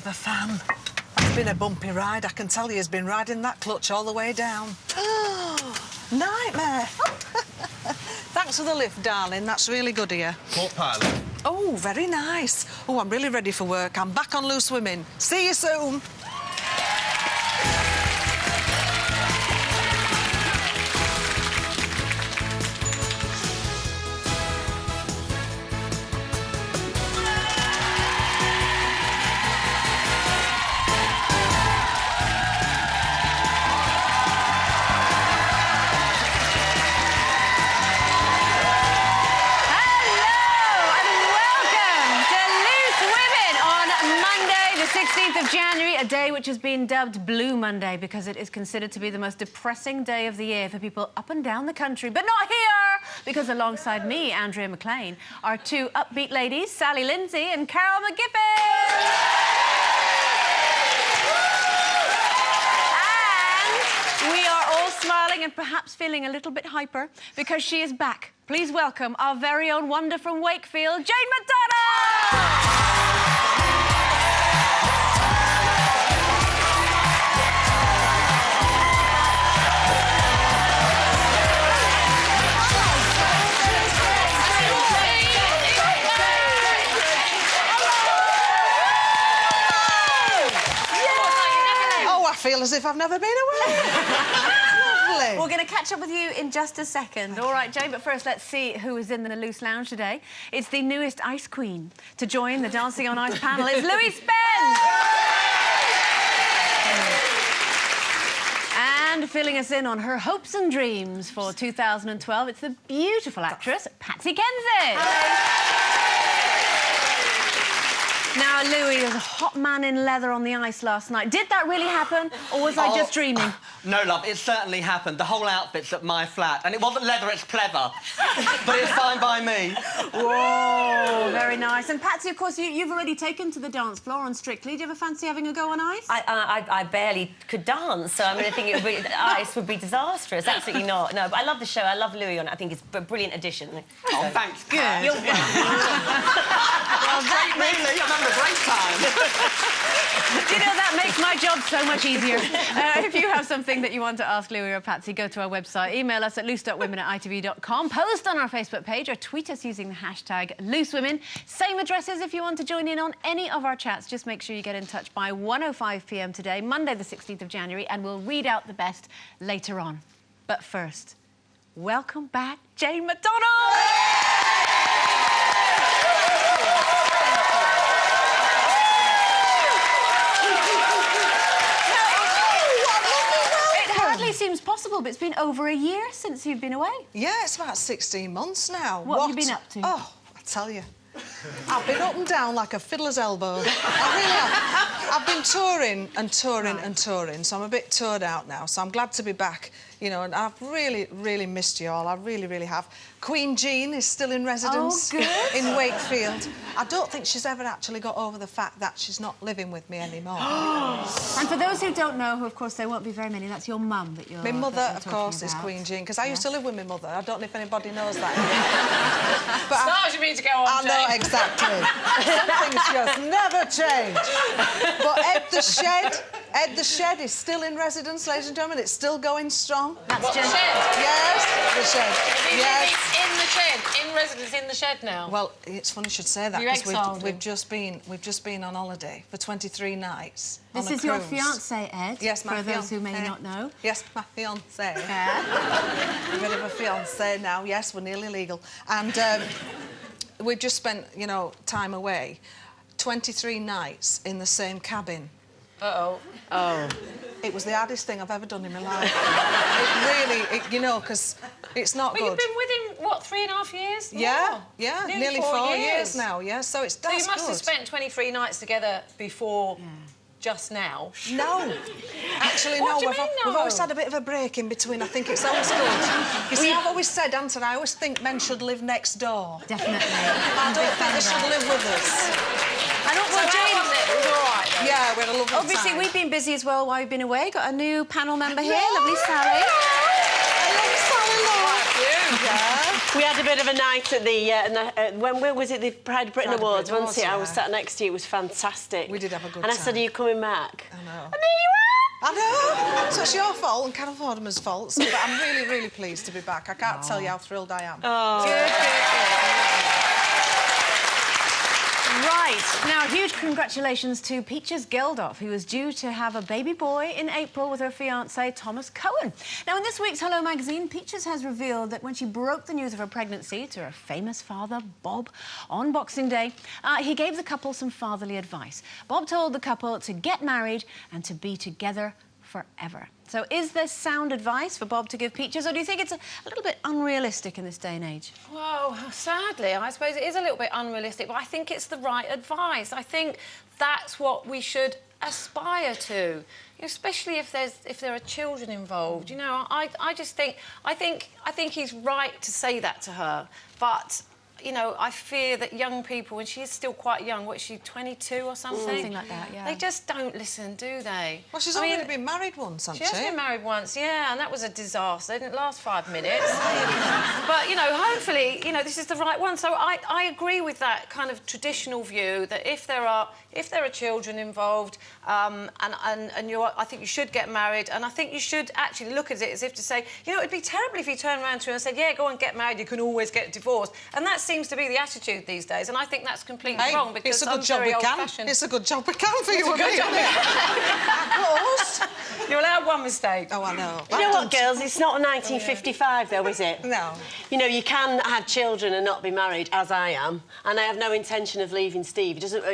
a fan. It's been a bumpy ride, I can tell you. He's been riding that clutch all the way down. Nightmare. Thanks for the lift, darling. That's really good of you. Port pilot. Oh, very nice. Oh, I'm really ready for work. I'm back on Loose Women. See you soon. Of January, a day which has been dubbed Blue Monday because it is considered to be the most depressing day of the year for people up and down the country. But not here, because alongside me, Andrea McLean, are two upbeat ladies, Sally Lindsay and Carol McGibbon. And we are all smiling and perhaps feeling a little bit hyper because she is back. Please welcome our very own wonder from Wakefield, Jane Mcdonald! I feel as if I've never been away. Lovely. We're going to catch up with you in just a second. All right, Jane, but first let's see who is in the Loose Lounge today. It's the newest Ice Queen to join the Dancing on Ice panel. It's Louise Spence! And filling us in on her hopes and dreams for 2012, it's the beautiful actress, Patsy Kensit. Now, Louis, there was a hot man in leather on the ice last night. Did that really happen, or was I just dreaming? No, love, it certainly happened. The whole outfit's at my flat. And it wasn't leather, it's pleather. But it's fine by me. Whoa, very nice. And Patsy, of course, you've already taken to the dance floor on Strictly. Do you ever fancy having a go on ice? I barely could dance, so I mean, I think ice would be disastrous. Absolutely not. No, but I love the show. I love Louis on it. I think it's a brilliant addition. Oh, thanks. Good. You're well, really, I'm having a great time. You know, that makes my job so much easier. If you have something that you want to ask Louis or Patsy, go to our website, email us at loose.women@itv.com, post on our Facebook page or tweet us using the hashtag #LooseWomen. Same addresses if you want to join in on any of our chats. Just make sure you get in touch by 1:05 p.m. today, Monday the 16th of January, and we'll read out the best later on. But first, welcome back, Jane McDonald! Seems possible, but it's been over a year since you've been away. Yeah, it's about 16 months now. What have you been up to? Oh, I tell you. I've been up and down like a fiddler's elbow. I really have. I've been touring and touring and touring, so I'm a bit toured out now, so I'm glad to be back, you know, and I've really, really missed you all. I really, really have. Queen Jean is still in residence in Wakefield. I don't think she's ever actually got over the fact that she's not living with me anymore. And for those who don't know, who, of course, there won't be very many, that's your mum that you're... My mother, of course, is Queen Jean, because I used to live with my mother. I don't know if anybody knows that. But stars you mean to go on, I know, exactly. Some things just never change. But Ed the Shed is still in residence, ladies and gentlemen. It's still going strong. That's what, the just... shed? Yes, the shed. Yes. In the shed, in residence in the shed now. Well, it's funny you should say that, You're because we've just been on holiday for 23 nights. This is your fiancé, Ed. Yes, my for those who may not know. Yes, my fiancé. Yeah. A bit of a fiancé now. Yes, we're nearly legal, and we've just spent, you know, time away. 23 nights in the same cabin. Uh-oh. Oh. It was the hardest thing I've ever done in my life. It really, you know, because it's not good. But you've been with him, what, 3.5 years? Yeah, More? yeah, Nearly 4 years now, yeah, so it's So you must good. have spent 23 nights together before just now. No. Actually, What no. do you mean, We've no? always had a bit of a break in between. I think it's always good. You see, I've always said, Anton, I always think men should live next door. Definitely. I don't think they should live with us. I don't So how was it? It was all right, then? Yeah, we had a lovely Obviously, time. we've been busy as well while you've been away. Got a new panel member here, lovely Sally. Hello, Sally. Quite a few. We had a bit of a night at when was it, the Pride of Britain Awards, wasn't it? I was sat next to you, it was fantastic. We did have a good time. And I said, are you coming back? I know. And there you are! I know! So it's your fault and Carol Vorderman's fault, but I'm really, really pleased to be back. I can't tell you how thrilled I am. Oh. Right, now huge congratulations to Peaches Geldof, who is due to have a baby boy in April with her fiancé, Thomas Cohen. Now, in this week's Hello magazine, Peaches has revealed that when she broke the news of her pregnancy to her famous father, Bob, on Boxing Day, he gave the couple some fatherly advice. Bob told the couple to get married and to be together forever. So is there sound advice for Bob to give Peaches, or do you think it's a little bit unrealistic in this day and age? Well, sadly, I suppose it is a little bit unrealistic, but I think it's the right advice. I think that's what we should aspire to, especially if there are children involved. You know, I just think I think he's right to say that to her, but you know, I fear that young people, and she's still quite young, what is she, 22 or something? Something like that, yeah. They just don't listen, do they? Well, she's already been married once, hasn't she? She has been married once, yeah, and that was a disaster. It didn't last 5 minutes. But, you know, hopefully, you know, this is the right one. So I agree with that kind of traditional view that if there are children involved, I think you should get married, and I think you should actually look at it as if to say, you know, it'd be terrible if you turned around to her and said, yeah, go and get married, you can always get divorced. And that seems to be the attitude these days, and I think that's completely wrong, because it's a good job we can. It's a good job we can for you and me, isn't it? Of course. You're allowed one mistake. Oh, I know. You know what, girls? It's not 1955, though, is it? No. You know, you can have children and not be married, as I am, and I have no intention of leaving Steve. It doesn't...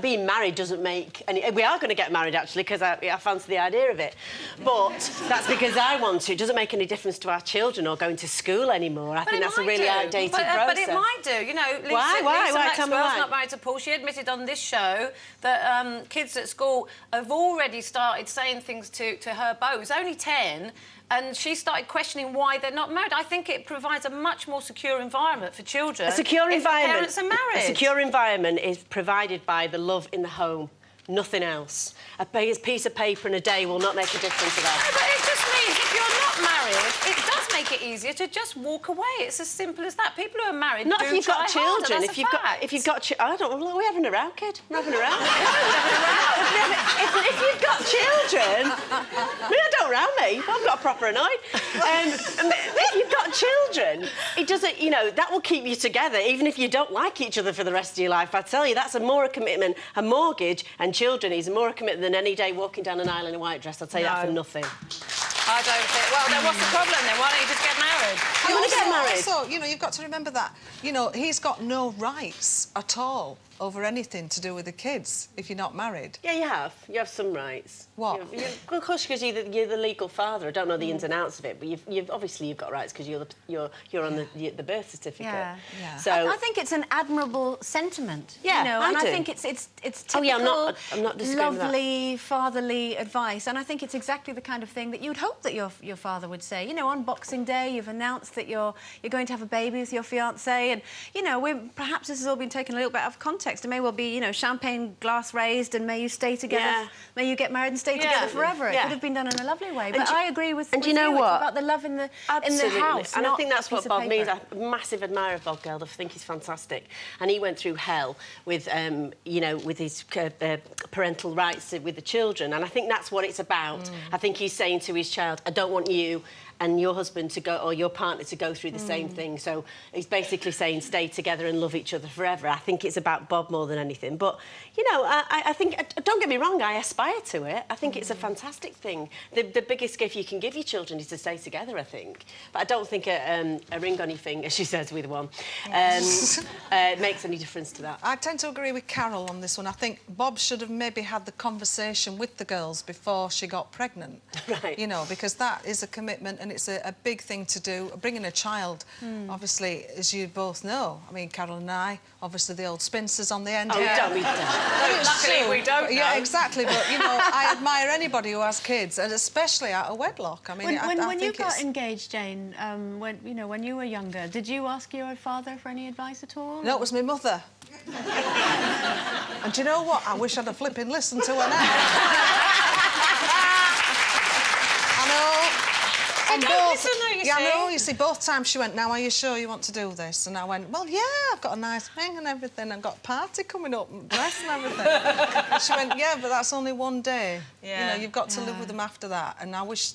being married doesn't make any... We are going to get married, actually, because I fancy the idea of it. But that's because I want to. It doesn't make any difference to our children or going to school anymore. I think that's a really outdated process. But it might do. You know, Lisa Why? Maxwell's not married to Paul. She admitted on this show that kids at school have already started saying things to her beau, who's only 10, and she started questioning why they're not married. I think it provides a much more secure environment for children. A secure environment. Parents are married. A secure environment is provided by the love in the home, nothing else. A piece of paper in a day will not make a difference to that. No, but it just means if you're not married, it does make it easier to just walk away. It's as simple as that. People who are married not do if you've got children. Harder, if you've got I don't know. We're having a row, kid. We're having a row. if you've got children, don't row me. I've got proper annoyed. If you've got children, it doesn't. You know, that will keep you together, even if you don't like each other for the rest of your life. I tell you, that's more a commitment. A mortgage and children is more a commitment than any day walking down an aisle in a white dress. I'll tell you that for nothing. I don't think... Well, then what's the problem, then? Why don't you just get married? You want to get married? Also, you know, you've got to remember that, you know, he's got no rights at all over anything to do with the kids if you're not married. Yeah, you have. You have some rights. What? Of course, because you're the legal father. I don't know the ins and outs of it, but you've obviously got rights because you're on the birth certificate. Yeah. Yeah. So I think it's an admirable sentiment. Yeah, you know, I and do. I think it's typical, Oh, yeah, I'm not disagreeing with that. lovely fatherly advice, and I think it's exactly the kind of thing that you'd hope that your father would say. You know, on Boxing Day, you've announced that you're going to have a baby with your fiancé, and you know, perhaps this has all been taken a little bit out of context. It may well be, you know, champagne glass raised, and may you stay together. Yeah. May you get married and stay together forever. It Yeah. could have been done in a lovely way. But I agree with. And you know what? It's about the love in the Absolutely. house, and I not think that's a piece what of Bob paper. means. I'm a massive admirer of Bob Geldof. I think he's fantastic, and he went through hell with, you know, with his parental rights with the children, and I think that's what it's about. I think he's saying to his child, I don't want you and your husband to go, or your partner to go through the same thing. So he's basically saying stay together and love each other forever. I think it's about Bob more than anything. But, you know, I think, don't get me wrong, I aspire to it. I think it's a fantastic thing. The biggest gift you can give your children is to stay together, I think. But I don't think a ring on your finger, she says with one, makes any difference to that. I tend to agree with Carol on this one. I think Bob should have maybe had the conversation with the girls before she got pregnant. Right. You know, because that is a commitment and it's a big thing to do. Bringing a child, obviously, as you both know. I mean, Carol and I, obviously the old Spencers on the end. Oh, here. don't we don't. Luckily, we don't know. Yeah, exactly. But, you know, I admire anybody who has kids, and especially out of wedlock. I mean, When you got engaged, Jane, when you were younger, did you ask your father for any advice at all? No, it was my mother. And do you know what? I wish I'd have flipping listened to her now. I know. They don't listen, though, you yeah, see. I know. You see, both times she went, now are you sure you want to do this? And I went, well, yeah, I've got a nice ring and everything. I've got a party coming up, and dress and everything. And she went, yeah, but that's only one day. Yeah. You know, you've got to live with them after that. And I wish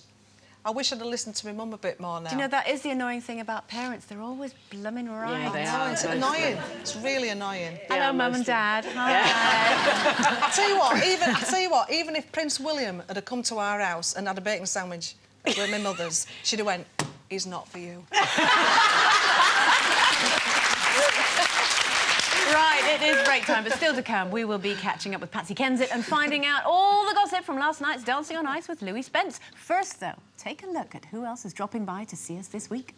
I'd have listened to my mum a bit more now. Do you know, that is the annoying thing about parents. They're always blooming right. Yeah, they Oh, are. it's annoying. It's really annoying. Hello, Mum and mostly. Dad. Hi. I tell you what, even if Prince William had come to our house and had a bacon sandwich with my mother's, she'd have went, he's not for you. Right, it is break time, but still to come, we will be catching up with Patsy Kensit and finding out all the gossip from last night's Dancing on Ice with Louis Spence. First, though, take a look at who else is dropping by to see us this week.